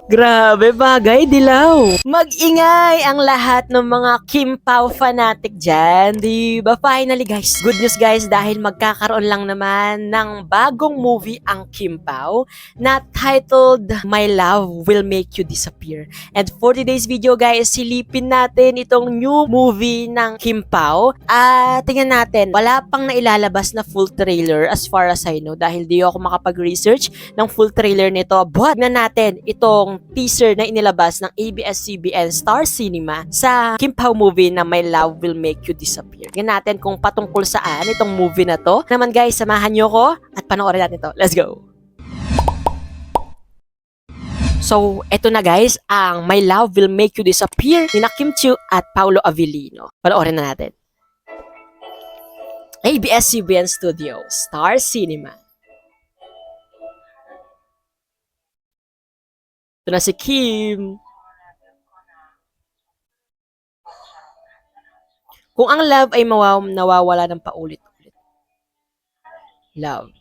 Grabe, bagay, dilaw. Mag-ingay ang lahat ng mga Kim Pao fanatic dyan. Di ba? Finally, guys. Good news, guys, dahil magkakaroon lang naman ng bagong movie ang Kim Pao na titled My Love Will Make You Disappear. And for today's video, guys, silipin natin itong new movie ng Kim Pao. Tingnan natin. Wala pang nailalabas na full trailer as far as I know dahil di ako makapag-research ng full trailer nito. But tingnan natin itong teaser na inilabas ng ABS-CBN Star Cinema sa Kim Pao movie na My Love Will Make You Disappear. Tingnan natin kung patungkol saan itong movie na to. Naman guys, samahan nyo ko at panoorin natin to. Let's go! So, eto na guys, ang My Love Will Make You Disappear ni Kim Chiu at Paolo Avellino. Panoorin na natin. ABS-CBN Studios, Star Cinema. Ito na si Kim. Kung ang love ay nawawala ng paulit-ulit. Love.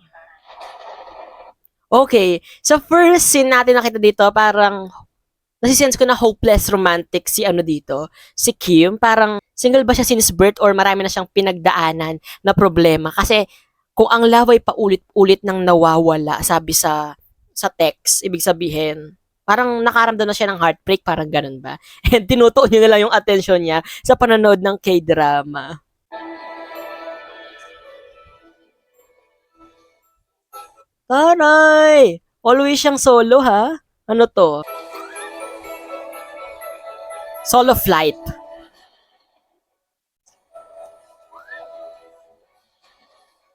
Okay. Sa first scene natin nakita dito, parang nasisense ko na hopeless romantic si ano dito, si Kim. Parang single ba siya since birth or marami na siyang pinagdaanan na problema. Kasi kung ang love ay paulit-ulit nang nawawala, sabi sa text, ibig sabihin, parang nakaramdam na siya ng heartbreak, parang ganun ba? And tinutuon niya na lang yung attention niya sa panonood ng K-drama. Taray! Always siyang solo, ha? Ano to? Solo flight.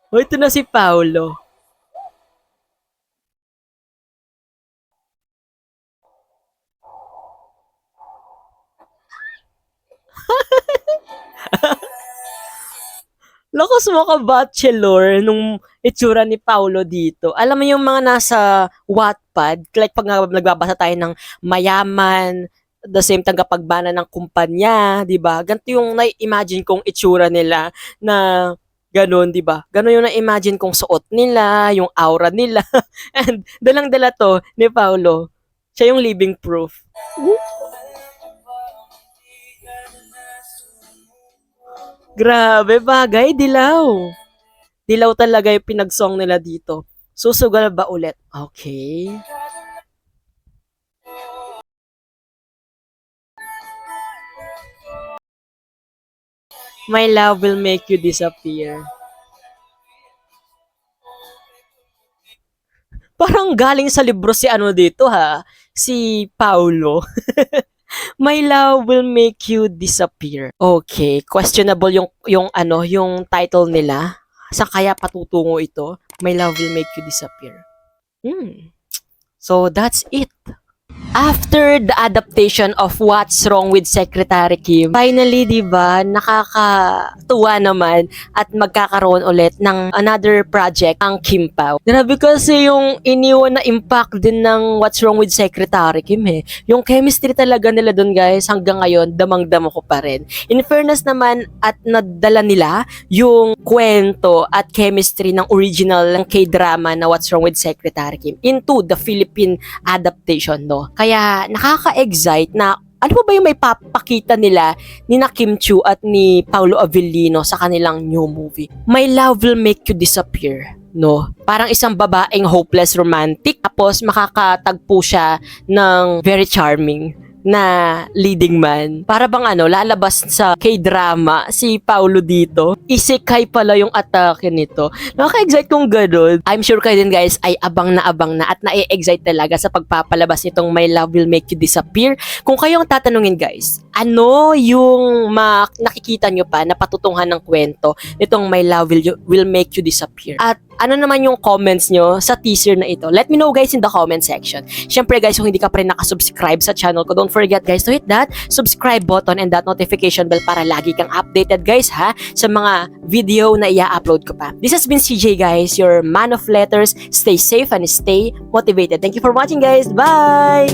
O, ito na si Paolo. Lakas mo ka bachelor nung itsura ni Paolo dito. Alam mo yung mga nasa Wattpad, like pag nagbabasa tayo ng mayaman, the same tagapagbana ng kumpanya, di ba? Ganito yung na-imagine kong itsura nila na ganun, di ba? Ganun yung na-imagine kong suot nila, yung aura nila. And dalang-dala to ni Paolo. Siya yung living proof. Grabe, bagay, dilaw. Dilaw talaga yung pinagsong nila dito. Susugal ba ulit? Okay. My love will make you disappear. Parang galing sa libro si ano dito ha, si Paulo. My love will make you disappear. Okay, questionable yung title nila. Sa kaya patutungo ito? My love will make you disappear. So that's it. After the adaptation of What's Wrong with Secretary Kim, finally, di ba, nakakatuwa naman at magkakaroon ulit ng another project ang Kim Pao. Grabe kasi yung iniwan na impact din ng What's Wrong with Secretary Kim eh. Yung chemistry talaga nila dun guys, hanggang ngayon, damang-dama ko pa rin. In fairness naman, at nadala nila yung kwento at chemistry ng original ng K-drama na What's Wrong with Secretary Kim into the Philippine adaptation, no? Kaya nakaka-excite na ano ba yung may papakita nila ni Kim Chiu at ni Paolo Avellino sa kanilang new movie. My Love Will Make You Disappear. No? Parang isang babaeng hopeless romantic tapos makakatagpo siya ng very charming na leading man. Para bang lalabas sa K-drama si Paolo dito. Isekai pala yung atake nito. Nakaka-excite kung ganun. I'm sure kayo din guys ay abang na at na-excite talaga sa pagpapalabas nitong My Love Will Make You Disappear. Kung kayong tatanungin guys, ano yung nakikita nyo pa na patutungan ng kwento nitong My Love Will Make You Disappear? At ano naman yung comments nyo sa teaser na ito? Let me know guys in the comment section. Syempre guys, kung hindi ka pa rin nakasubscribe sa channel ko, don't forget guys to hit that subscribe button and that notification bell para lagi kang updated guys ha sa mga video na i-upload ko pa. This has been CJ guys, your man of letters. Stay safe and stay motivated. Thank you for watching guys. Bye!